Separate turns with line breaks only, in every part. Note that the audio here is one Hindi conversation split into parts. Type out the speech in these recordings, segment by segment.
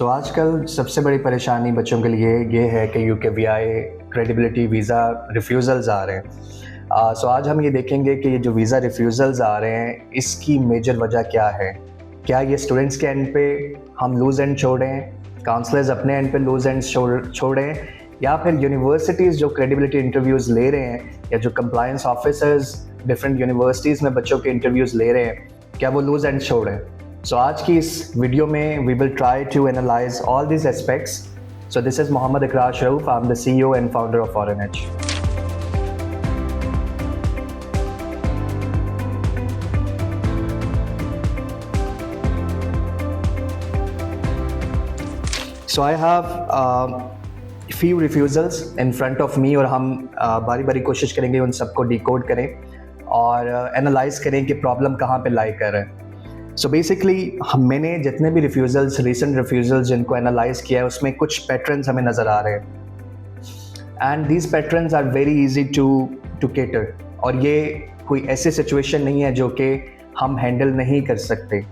आजकल सबसे बड़ी परेशानी बच्चों के लिए ये है कि यूकेवीआई क्रेडिबिलिटी वीज़ा रिफ्यूज़ल्स आ रहे हैं। आज हम ये देखेंगे कि ये जो वीज़ा रिफ्यूज़ल्स आ रहे हैं इसकी मेजर वजह क्या है। क्या ये स्टूडेंट्स के एंड पे हम लूज़ एंड छोड़ें, काउंसलर्स अपने एंड पे लूज़ एंड छोड़ें, या फिर यूनिवर्सिटीज़ जो क्रेडिबिलिटी इंटरव्यूज़ ले रहे हैं या जो कंप्लायंस ऑफिसर्स डिफरेंट यूनिवर्सिटीज़ में बच्चों के इंटरव्यूज़ ले रहे हैं, क्या वो लूज़ एंड छोड़ें। आज की इस वीडियो में we will try to analyze all these aspects. This is Mohammad Iqrar Sharouf. I'm the CEO and founder of Foreign Edge. I have few refusals in front of me और हम बारी बारी कोशिश करेंगे उन सबको डिकोड करें और एनालाइज करें कि प्रॉब्लम कहाँ पे लाई कर रहे हैं। बेसिकली मैंने जितने भी रिफ्यूज़ल्स, रिसेंट रिफ्यूज़ल्स जिनको एनालाइज किया है उसमें कुछ पैटर्न्स हमें नज़र आ रहे हैं and these patterns are very easy to cater. और ये कोई ऐसी सिचुएशन नहीं है जो कि हम हैंडल नहीं कर सकते।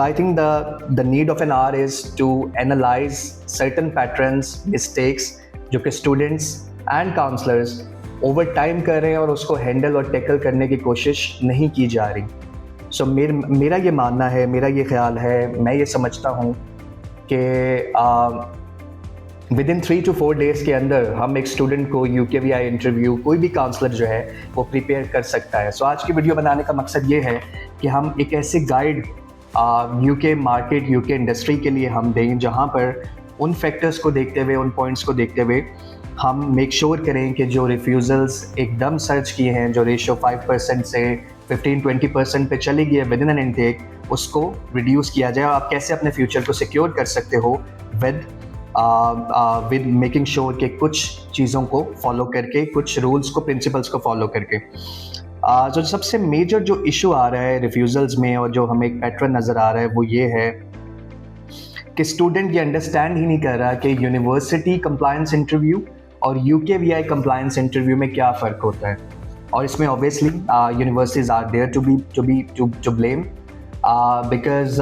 I think the need of an hour is to analyse certain patterns, mistakes जो कि students and counsellors over time कर रहे हैं और उसको हैंडल और टैकल करने की कोशिश नहीं की जा रही। मेरा ये मानना है, मेरा ये ख्याल है, मैं ये समझता हूँ कि विदिन 3 to 4 डेज़ के अंदर हम एक स्टूडेंट को यूकेवीआई इंटरव्यू कोई भी काउंसलर जो है वो प्रिपेयर कर सकता है। आज की वीडियो बनाने का मकसद ये है कि हम एक ऐसे guide UK market, UK industry के लिए हम दें जहाँ पर उन फैक्टर्स को देखते हुए, उन पॉइंट्स को देखते हुए हम मेक श्योर करें कि जो रिफ्यूज़ल्स एकदम सर्च किए हैं, जो रेशियो 5% से 15-20% पे चली गई है विद इन एन इनटेक, उसको रिड्यूस किया जाए। और आप कैसे अपने फ्यूचर को सिक्योर कर सकते हो विद मेकिंग श्योर कि कुछ चीज़ों को फॉलो करके, कुछ रूल्स को, प्रिंसिपल्स को फॉलो करके। जो सबसे मेजर जो इशू आ रहा है रिफ्यूज़ल्स में और जो हमें एक पैटर्न नज़र आ रहा है वो ये है कि स्टूडेंट ये अंडरस्टैंड ही नहीं कर रहा कि यूनिवर्सिटी कंप्लायंस इंटरव्यू और यूकेवीआई कंप्लायंस इंटरव्यू में क्या फ़र्क होता है। और इसमें obviously universities are there to blame because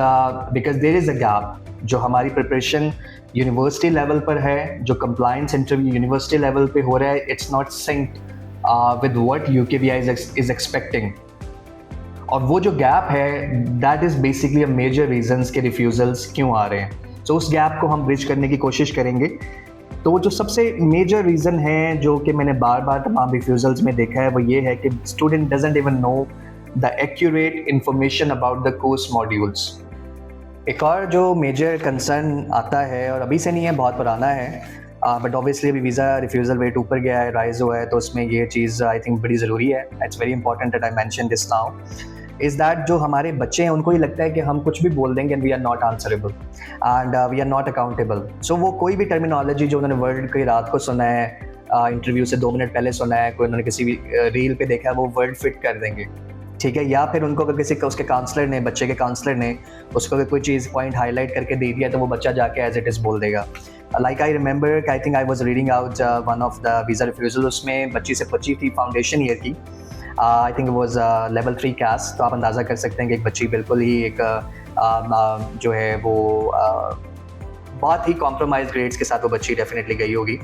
there is a gap. जो हमारी प्रिपरेशन यूनिवर्सिटी लेवल पर है, जो कंप्लायंस इंटरव्यू यूनिवर्सिटी लेवल पे हो रहा है, it's not synced with what UKVI is expecting. और वो जो गैप है that is basically a major reasons के रिफ्यूज़ल्स क्यों आ रहे हैं। उस गैप को हम ब्रिज करने की कोशिश करेंगे। तो जो सबसे मेजर रीज़न है जो कि मैंने बार बार तमाम रिफ्यूज़ल्स में देखा है वो ये है कि student doesn't even know the accurate information about the course modules. एक और जो मेजर कंसर्न आता है, और अभी से नहीं है, बहुत पुराना है, बट ऑब्वियसली अभी वीज़ा रिफ्यूज़ल रेट ऊपर गया है, राइज हुआ है, तो उसमें ये चीज़ आई थिंक बड़ी ज़रूरी है। It's very important that I mention this now is that जो हमारे बच्चे हैं उनको ही लगता है कि हम कुछ भी बोल देंगे and we are not answerable and we are not accountable. वो कोई भी टर्मिनोलॉजी जो उन्होंने वर्ड की रात को सुना है, इंटरव्यू से 2 मिनट पहले सुना है, कोई उन्होंने किसी भी रील पे देखा है, वो वर्ड फिट कर देंगे, ठीक है। या फिर उनको अगर किसी उसके काउंसलर ने, बच्चे के काउंसलर ने उसको अगर कोई चीज़ पॉइंट हाईलाइट करके दे दिया तो वो बच्चा जाके एज इट इज़ बोल देगा। Like I remember, I think I was reading out one of the visa refusal, उसमें बच्ची से बची थी फाउंडेशन ईयर की, आई थिंक वॉज लेवल 3 कैस। तो आप अंदाज़ा कर सकते हैं कि एक बच्ची बिल्कुल ही एक जो है वो बहुत ही कॉम्प्रोमाइज ग्रेड्स के साथ वो बच्ची डेफिनेटली गई होगी।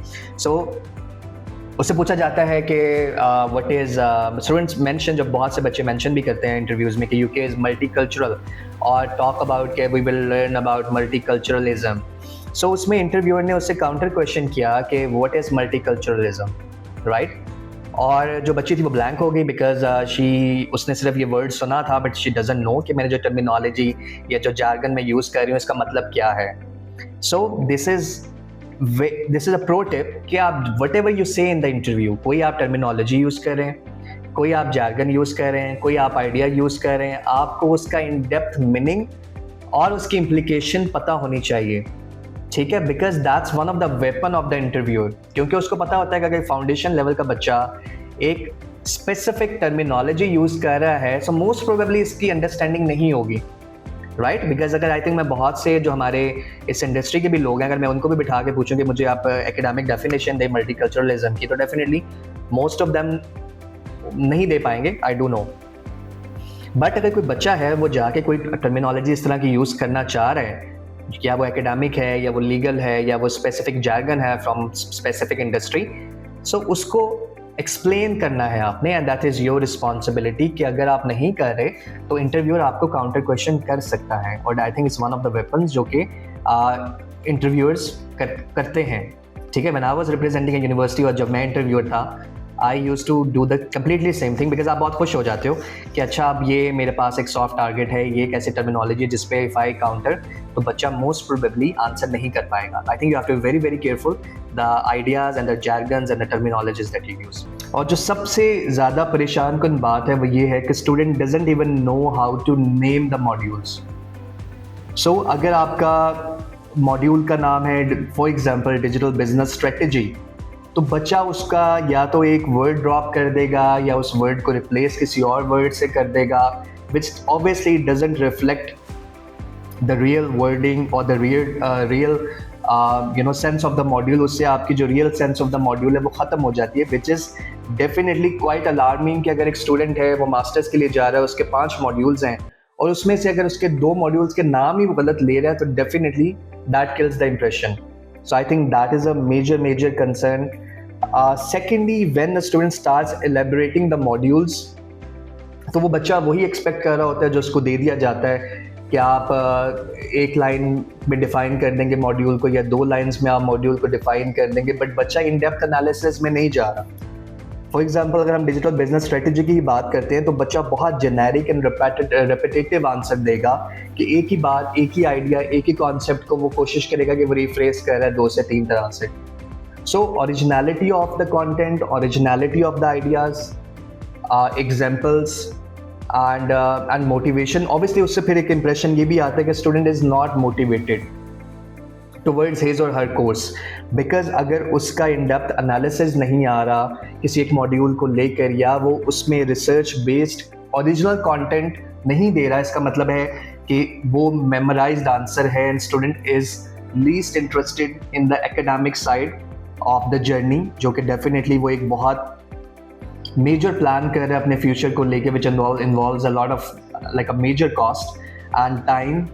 उससे पूछा जाता है कि व्हाट इज़ स्टूडेंट्स मेंशन, जब बहुत से बच्चे मेंशन भी करते हैं इंटरव्यूज़ में कि यूके इज़ मल्टीकल्चरल और टॉक अबाउट के we will learn about multiculturalism. उसमें इंटरव्यूअर ने उससे काउंटर क्वेश्चन किया कि व्हाट इज़ मल्टीकल्चरलिज्म, राइट। और जो बच्ची थी वो ब्लैंक हो गई बिकॉज उसने सिर्फ ये वर्ड सुना था बट शी डजंट नो कि मैंने जो टर्मिनोलॉजी या जो जार्गन में यूज़ कर रही हूँ इसका मतलब क्या है। This is a pro tip कि आप वट एवर यू से इन द इंटरव्यू, कोई आप टर्मिनोलॉजी यूज़ कर रहे हैं, कोई आप जार्गन यूज़ कर रहे हैं, कोई आप आइडिया यूज़ कर रहे हैं, आपको उसका इन डेप्थ मीनिंग और उसकी इम्प्लीकेशन पता होनी चाहिए, ठीक है। Because that's one of the weapon of the interviewer, क्योंकि उसको पता होता है कि अगर फाउंडेशन लेवल का बच्चा एक स्पेसिफिक टर्मिनोलॉजी यूज़ कर रहा है सो मोस्ट प्रोबेबली इसकी अंडरस्टैंडिंग नहीं होगी, राइट। बिकॉज अगर आई थिंक मैं बहुत से जो हमारे इस इंडस्ट्री के भी लोग हैं, अगर मैं उनको भी बिठा के पूछूं कि मुझे आप एकेडमिक डेफिनेशन दे मल्टीकल्चरलिज्म की, तो डेफिनेटली मोस्ट ऑफ देम नहीं दे पाएंगे, आई डू नो। बट अगर कोई बच्चा है वो जाके कोई टर्मिनोलॉजी इस तरह की यूज़ करना चाह रहा है या वो एकेडमिक है या वो लीगल है या वो स्पेसिफिक जार्गन है फ्रॉम स्पेसिफिक इंडस्ट्री, सो उसको एक्सप्लेन करना है आपने, and that is your responsibility कि अगर आप नहीं कर रहे तो इंटरव्यूअर आपको काउंटर क्वेश्चन कर सकता है, और I think it's one of the weapons जो कि इंटरव्यूअर्स करते हैं। ठीक है, when I was representing a university और जब मैं इंटरव्यूअर था, I use to do the completely same thing, because आप बहुत खुश हो जाते हो कि अच्छा अब ये मेरे पास एक सॉफ्ट टारगेट है, ये एक ऐसी टर्मिनोलॉजी जिस पे इफ आई काउंटर तो बच्चा मोस्ट प्रोबेबली आंसर नहीं कर पाएगा। I think you have to be very very careful the ideas and the jargons and the terminologies that you use. और जो सबसे ज़्यादा परेशान कुन बात है वो ये है कि student doesn't even know how to name the modules. So अगर आपका मॉड्यूल का नाम है for example digital business strategy, तो बच्चा उसका या तो एक वर्ड ड्रॉप कर देगा या उस वर्ड को रिप्लेस किसी और वर्ड से कर देगा, which obviously doesn't reflect the real wording और the real sense of the module. उससे आपकी जो real sense of the module है वो ख़त्म हो जाती है, which is definitely quite alarming कि अगर एक स्टूडेंट है वो मास्टर्स के लिए जा रहा है, उसके 5 मॉड्यूल्स हैं और उसमें से अगर उसके 2 मॉड्यूल्स के नाम ही वो गलत ले रहा है तो definitely that kills the impression. So I think that is a major concern. Secondly, when the student starts elaborating the modules, तो वो बच्चा वही एक्सपेक्ट कर रहा होता है जो उसको दे दिया जाता है कि आप एक लाइन में डिफाइन कर देंगे मॉड्यूल को या 2 लाइंस में आप मॉड्यूल को डिफाइन कर देंगे, बट बच्चा इन डेप्थ एनालिसिस में नहीं जा रहा। फॉर एग्जाम्पल अगर हम डिजिटल बिजनेस स्ट्रेटेजी की ही बात करते हैं तो बच्चा बहुत जेनेरिक एंड रेपिटेटिव आंसर देगा कि एक ही बात, एक ही आइडिया, एक ही कॉन्सेप्ट को वो कोशिश करेगा कि वो रिफ्रेस कर रहा है 2 से 3 तरह से। So originality of the content, originality of the ideas, examples and motivation, obviously उससे फिर एक इंप्रेशन ये भी आता है कि student is not motivated towards his और हर कोर्स, बिकॉज अगर उसका इन डेप्थ एनालिसिस नहीं आ रहा किसी एक मॉड्यूल को लेकर या वो उसमें रिसर्च बेस्ड ओरिजिनल कंटेंट नहीं दे रहा, इसका मतलब है कि वो मेमोराइज्ड आंसर है and student is least interested in the academic side of the journey, जो कि डेफिनेटली वो एक बहुत मेजर प्लान कर रहे हैं अपने फ्यूचर को लेके, which involves a lot of like a major cost and time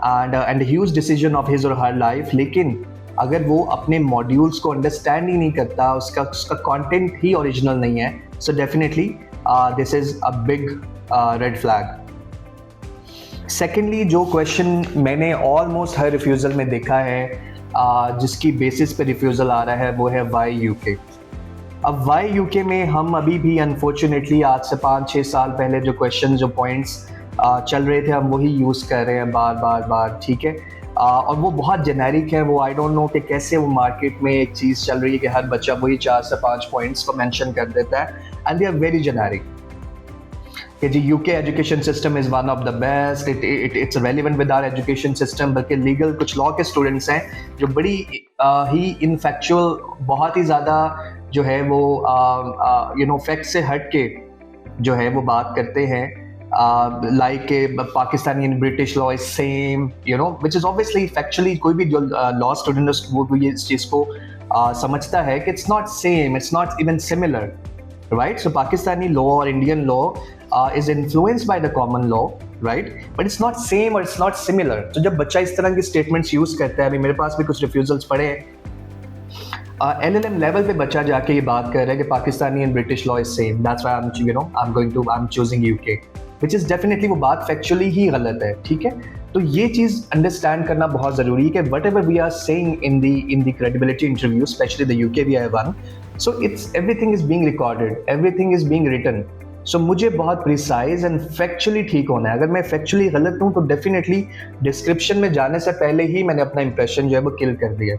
and huge decision of his और हर लाइफ। लेकिन अगर वो अपने मॉड्यूल्स को अंडरस्टैंड ही नहीं करता, उसका कंटेंट ही ओरिजिनल नहीं है, so definitely this is a big red flag. Secondly, जो क्वेश्चन मैंने ऑलमोस्ट हर रिफ्यूज़ल में देखा है जिसकी बेसिस पे रिफ्यूज़ल आ रहा है वो है वाई यूके। अब वाई यूके में हम अभी भी अनफॉर्चुनेटली आज से 5-6 साल पहले जो क्वेश्चन, जो पॉइंट्स चल रहे थे, हम वही यूज़ कर रहे हैं बार, ठीक है। और वो बहुत जेनेरिक है, वो आई डोंट नो कि कैसे वो मार्केट में एक चीज़ चल रही है कि हर बच्चा वही 4 से 5 पॉइंट्स को मेंशन कर देता है, and they are very generic कि जी UK education system is one of the best, it's relevant with our education system. बल्कि लीगल कुछ लॉ के स्टूडेंट्स हैं जो बड़ी ही इनफैक्चुअल, बहुत ही ज़्यादा जो है वो फैक्ट से हट के जो है वो बात करते हैं, like Pakistani and British law is same, which is obviously factually कोई भी जो law student है वो ये इस चीज़ को समझता है कि it's not same, it's not even similar, right? So Pakistani law or Indian law is influenced by the common law, right? But it's not same or it's not similar. So जब बच्चा इस तरह की statements use करता है, अभी मेरे पास भी कुछ refusals पड़े हैं, LLM लेवल पे बच्चा जाके ये बात कर रहा है कि Pakistani and British law is same, that's why I'm choosing UK, which is definitely वो बात फैक्चुअली ही गलत है, ठीक है। तो ये चीज़ अंडरस्टैंड करना बहुत ज़रूरी है कि whatever we are saying in the credibility interview, specially the UKVI1, so it's everything is being recorded, everything is being written. So मुझे बहुत प्रिसाइज एंड फैक्चुअली ठीक होना है। अगर मैं फैक्चुअली गलत हूँ तो डेफिनेटली डिस्क्रिप्शन में जाने से पहले ही मैंने अपना इंप्रेशन जो है वो किल कर दिया।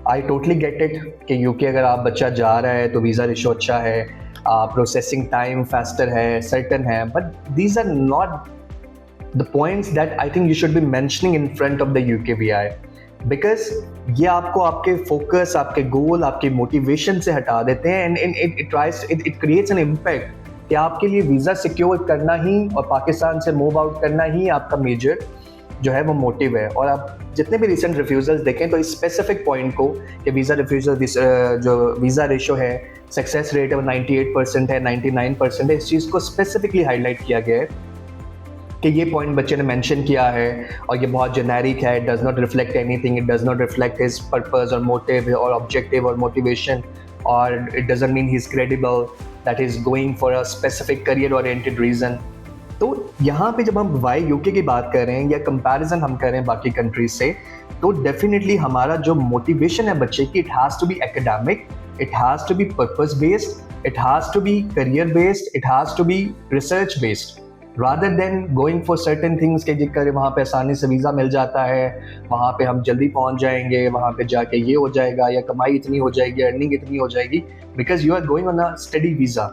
आई टोटली गेट इट कि यूके अगर आप बच्चा जा रहा है तो वीज़ा रेशो अच्छा है, प्रोसेसिंग टाइम फास्टर है, सर्टन है, but these are not the points that I think you should be mentioning in front of the UKVI, because ये आपको आपके फोकस, आपके गोल, आपके मोटिवेशन से हटा देते हैं and it creates an impact कि आपके लिए वीज़ा सिक्योर करना ही और पाकिस्तान से मूव आउट करना ही आपका मेजर जो है वो मोटिव है। और आप जितने भी रिसेंट रिफ्यूज़ल्स देखें तो इस स्पेसिफिक पॉइंट को कि वीज़ा रिफ्यूज़ल जो वीज़ा रेशो है, सक्सेस रेट है वो 98% है, 99% है, इस चीज़ को स्पेसिफिकली हाईलाइट किया गया है कि ये पॉइंट बच्चे ने मेंशन किया है और ये बहुत जेनेरिक है, it does not reflect anything, it does not reflect his purpose और मोटिव और ऑब्जेक्टिव और मोटिवेशन, और it doesn't mean he is credible that is going for a specific career oriented reason. तो यहाँ पे जब हम वाई यूके की बात कर रहे हैं या कंपैरिजन हम कर रहे हैं बाकी कंट्रीज से, तो डेफिनेटली हमारा जो मोटिवेशन है बच्चे की, it has to be academic, it has to be purpose based, it has to be career based, it has to be research based, rather than going for certain things के जिक्र वहाँ पे आसानी से वीज़ा मिल जाता है, वहाँ पे हम जल्दी पहुँच जाएंगे, वहाँ पे जाके ये हो जाएगा या कमाई इतनी हो जाएगी, अर्निंग इतनी हो जाएगी, because you are going on a study visa.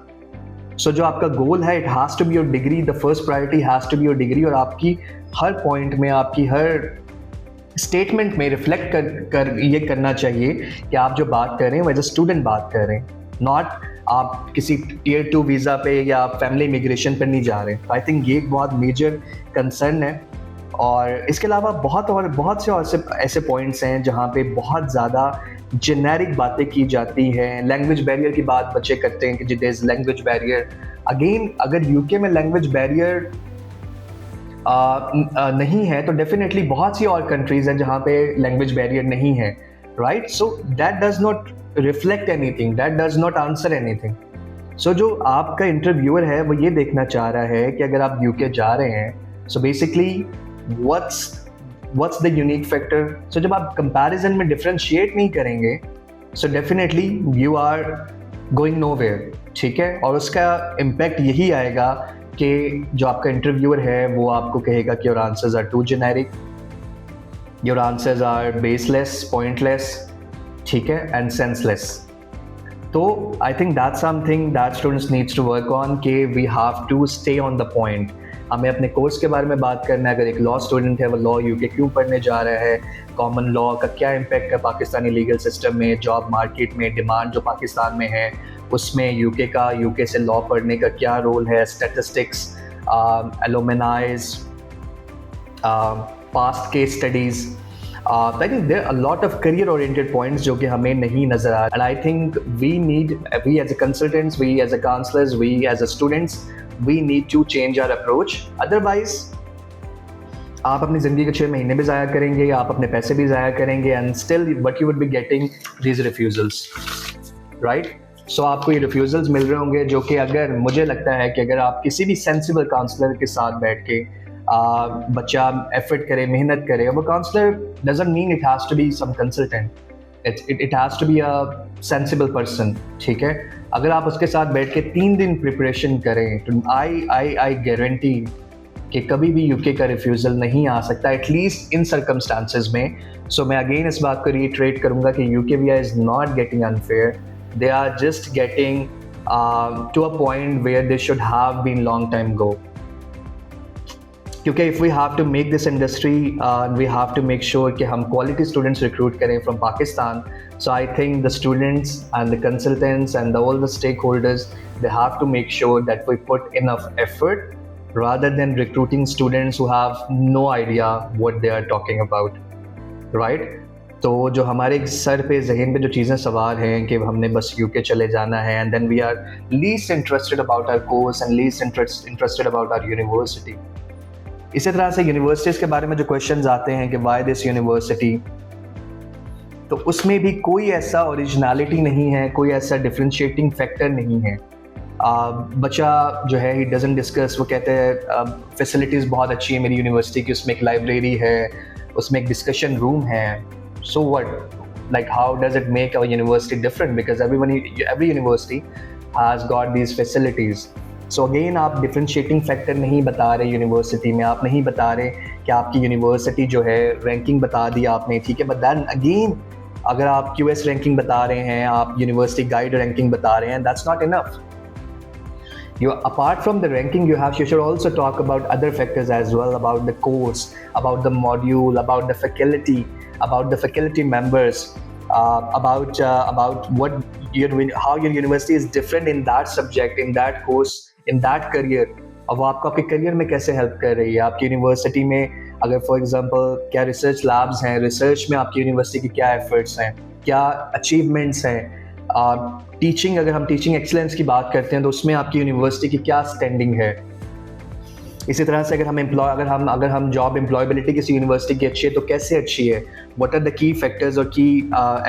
So जो आपका गोल है, it has to be your degree, the first priority has to be your degree, और आपकी हर पॉइंट में, आपकी हर स्टेटमेंट में रिफ्लेक्ट कर ये करना चाहिए कि आप जो बात कर रहे हैं वो एज अ स्टूडेंट बात कर रहे हैं, नॉट आप किसी टियर 2 वीज़ा पे या आप फैमिली इमिग्रेशन पर नहीं जा रहे। तो आई थिंक ये एक बहुत मेजर कंसर्न है। और इसके अलावा बहुत से ऐसे पॉइंट्स हैं जहाँ पे बहुत ज़्यादा जेनेरिक बातें की जाती हैं। लैंग्वेज बैरियर की बात बच्चे करते हैं कि there is language barrier. Again, अगर यूके में लैंग्वेज बैरियर नहीं है तो डेफिनेटली बहुत सी और कंट्रीज हैं जहाँ पे लैंग्वेज बैरियर नहीं है, right? So that does not reflect anything, that does not answer anything. So जो आपका इंटरव्यूअर है वो ये देखना चाह रहा है कि अगर आप यूके जा रहे हैं, so basically what's the unique factor. So जब आप कंपैरिजन में डिफरेंशिएट नहीं करेंगे, so definitely you are going nowhere, ठीक है? और उसका इम्पैक्ट यही आएगा कि जो आपका इंटरव्यूअर है वो आपको कहेगा कि your answers are too generic, your answers are baseless, pointless, ठीक है, एंड सेंसलेस। तो I think that's something that students needs to work on, कि we have to stay on the point. हमें अपने कोर्स के बारे में बात करना है। अगर एक लॉ स्टूडेंट है, वो लॉ यूके क्यों पढ़ने जा रहा है, कॉमन लॉ का क्या इम्पैक्ट है पाकिस्तानी लीगल सिस्टम में, जॉब मार्केट में, डिमांड जो पाकिस्तान में है उसमें यूके से लॉ पढ़ने का क्या रोल है, statistics, एलुमनाइज, past case studies. I think there are a lot of career-oriented points जो कि हमें नहीं नजर आ रहा, and I think we as a consultants, we as a counselors, we as a students, we need to change our approach. Otherwise, आप अपनी ज़िंदगी के 6 महीने भी ज़ाया करेंगे, आप अपने पैसे भी ज़ाया करेंगे, and still what you would be getting these refusals, right? So आपको ये refusals मिल रहे होंगे जो कि अगर मुझे लगता है कि अगर आप किसी भी sensible counselor के साथ बैठ के बच्चा एफर्ट करे, मेहनत करे, वो counsellor doesn't mean it has to be some consultant, it has to be a sensible person, ठीक है? अगर आप उसके साथ बैठ के 3 दिन प्रिपरेशन करें तो आई गारंटी कि कभी भी यूके का रिफ्यूज़ल नहीं आ सकता, एटलीस्ट इन सर्कमस्टांसेस में। सो मैं अगेन इस बात को रीट्रेट करूँगा कि UK V is not getting unfair, they are just getting to a point where they should have been long time go. क्योंकि if we have to make this industry, we have to make sure कि हम क्वालिटी स्टूडेंट्स रिक्रूट करें from Pakistan. So I think the students and the consultants and all the stakeholders, they have to make sure that we put enough effort rather than recruiting students who have no idea what they are talking about, right? तो जो हमारे सर पे, जहन पे जो चीज़ें सवार हैं कि हमने बस यूके चले जाना है, and then we are least interested about our course and least interested about our university. इसी तरह से यूनिवर्सिटीज़ के बारे में जो क्वेश्चंस आते हैं कि वाई दिस यूनिवर्सिटी, तो उसमें भी कोई ऐसा ओरिजिनलिटी नहीं है, कोई ऐसा डिफरेंशिएटिंग फैक्टर नहीं है। बच्चा जो है ही डजंट डिस्कस, वो कहते हैं फैसिलिटीज़ बहुत अच्छी है मेरी यूनिवर्सिटी की, उसमें एक लाइब्रेरी है, उसमें एक डिस्कशन रूम है। So what, like how does it make our university different, because every university has got these facilities. So again आप डिफरेंशिएटिंग फैक्टर नहीं बता रहे यूनिवर्सिटी में, आप नहीं बता रहे कि आपकी यूनिवर्सिटी जो है रैंकिंग बता दी आपने, ठीक है, बट दैन अगेन अगर आप QS रैंकिंग बता रहे हैं, आप यूनिवर्सिटी गाइड रैंकिंग बता रहे हैं, that's not enough. You, apart from the ranking, you should also talk about other factors as well, about the course, about the module, about the faculty members, about how your university is different in that subject, in that course, in that career. अब वो आपको आपके करियर में कैसे हेल्प कर रही है। आपकी यूनिवर्सिटी में अगर फॉर एग्जांपल क्या रिसर्च लैब्स हैं, रिसर्च में आपकी यूनिवर्सिटी के क्या एफर्ट्स हैं, क्या अचीवमेंट्स हैं। टीचिंग, अगर हम टीचिंग एक्सीलेंस की बात करते हैं तो उसमें आपकी यूनिवर्सिटी की क्या स्टैंडिंग है। इसी तरह से अगर हम जॉब एम्प्लॉयबिलिटी किसी यूनिवर्सिटी की अच्छी है तो कैसे अच्छी है, what are the key factors और key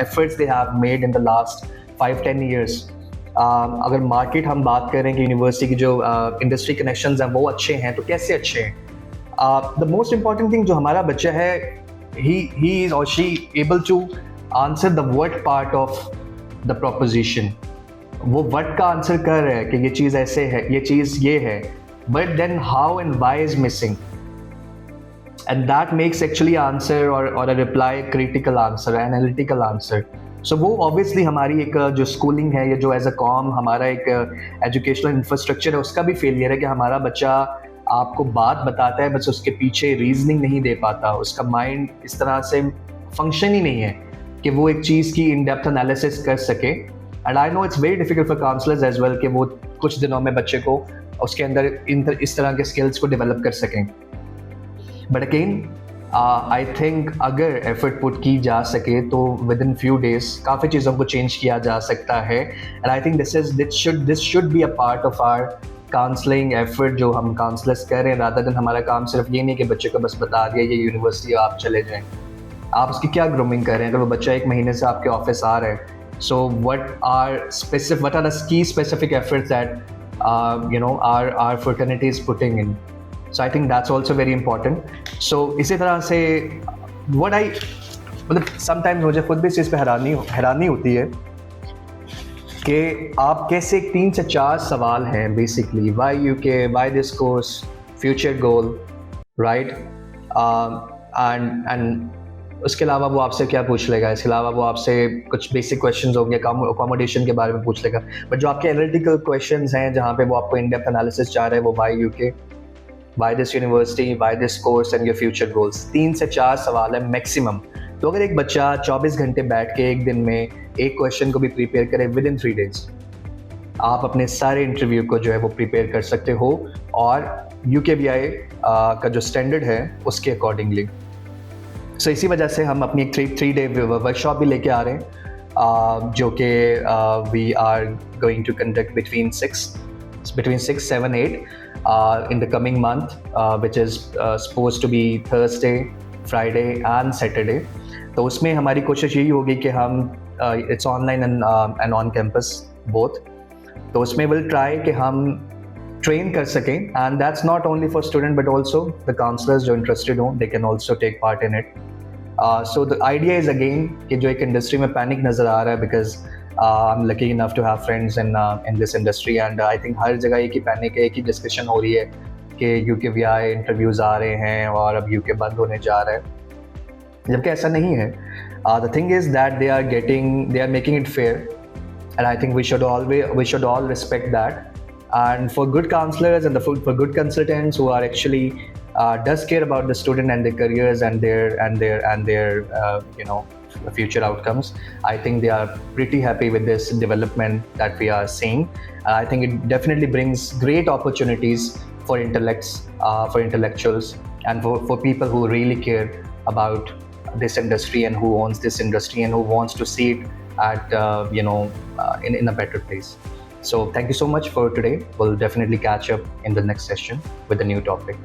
efforts they have made in the last 5-10 years. अगर मार्केट हम बात करें कि यूनिवर्सिटी की जो इंडस्ट्री कनेक्शंस हैं वो अच्छे हैं तो कैसे अच्छे हैं। द मोस्ट इम्पॉर्टेंट थिंग जो हमारा बच्चा है, he is or she able to answer the what part of the proposition। वो what का आंसर कर रहा है कि ये चीज़ ऐसे है, ये चीज़ ये है, but then how and why is missing, and that makes actually answer or a reply critical answer, analytical answer। so वो obviously हमारी एक जो स्कूलिंग है, ये जो एज अ कॉम हमारा एक एजुकेशनल इंफ्रास्ट्रक्चर है, उसका भी फेलियर है कि हमारा बच्चा आपको बात बताता है बस उसके पीछे रीजनिंग नहीं दे पाता, उसका माइंड इस तरह से फंक्शन ही नहीं है कि वो एक चीज़ की इन डेप्थ एनालिसिस कर सके। And I know it's very difficult for counsellors as well कि वो कुछ दिनों में बच्चे को उसके अंदर इस तरह के स्किल्स को डेवलप कर सकें। बट अगेन आई थिंक अगर एफर्ट पुट की जा सके तो विद इन फ्यू डेज काफ़ी चीज़ों को चेंज किया जा सकता है। And I think this should be a part of our counselling effort जो हम काउंसलर्स कर रहे हैं, रादर देन हमारा काम सिर्फ ये नहीं कि बच्चे को बस बता दिया ये यूनिवर्सिटी आप चले जाएं। आप उसकी क्या ग्रूमिंग कर रहे हैं? अगर वो बच्चा एक महीने से आपके ऑफिस आ रहा है, so what are the key specific efforts that our fraternity is putting in? So I think that's also very important। so इसी तरह से मतलब sometimes मुझे खुद भी इस चीज़ पे हैरानी होती है कि आप कैसे 3 से 4 सवाल हैं basically, why UK, why this course, future goal, right? and उसके अलावा वो आपसे क्या पूछ लेगा, इसके अलावा वो आपसे कुछ बेसिक क्वेश्चंस होंगे, अकोमोडेशन के बारे में पूछ लेगा। बट जो आपके एनालिटिकल क्वेश्चंस हैं जहाँ पे वो आपको इन डेप्थ एनालिसिस चाह रहे हैं, वो why UK, why this university, why this course and your future goals, 3 से 4 सवाल है मैक्सिमम। तो अगर एक बच्चा 24 घंटे बैठ के एक दिन में एक क्वेश्चन को भी प्रिपेयर करे विद इन 3 डेज, आप अपने सारे इंटरव्यू को जो है वो प्रिपेयर कर सकते हो और UKVI का जो स्टैंडर्ड है उसके अकॉर्डिंगली। सो इसी वजह से हम अपनी एक 3 डे वर्कशॉप भी लेके आ रहे हैं जो कि we are going to conduct between 6, 7, 8 in the coming month, which is supposed to be Thursday, Friday and Saturday। तो उसमें हमारी कोशिश यही होगी कि हम it's online and on campus both। तो उसमें we'll try कि हम ट्रेन कर सकें, and that's not only for student but also the counsellors जो इंटरेस्टेड हों, they can also take part in it. So the idea is again कि जो एक इंडस्ट्री में पैनिक नज़र आ रहा है, because I am lucky enough to have friends in this industry, and I think हर जगह एक ही पैनिक है, एक ही डिस्कशन हो रही है कि UKVI इंटरव्यूज़ आ रहे हैं और अब UK बंद होने जा रहा है, जबकि ऐसा नहीं है। The thing is that they are making it fair, and I think we should all respect that। And for good counselors and for good consultants who are actually does care about the student and their careers and their future outcomes, I think they are pretty happy with this development that we are seeing। I think it definitely brings great opportunities for intellectuals and for people who really care about this industry and who owns this industry and who wants to see it at in a better place। So thank you so much for today। We'll definitely catch up in the next session with a new topic।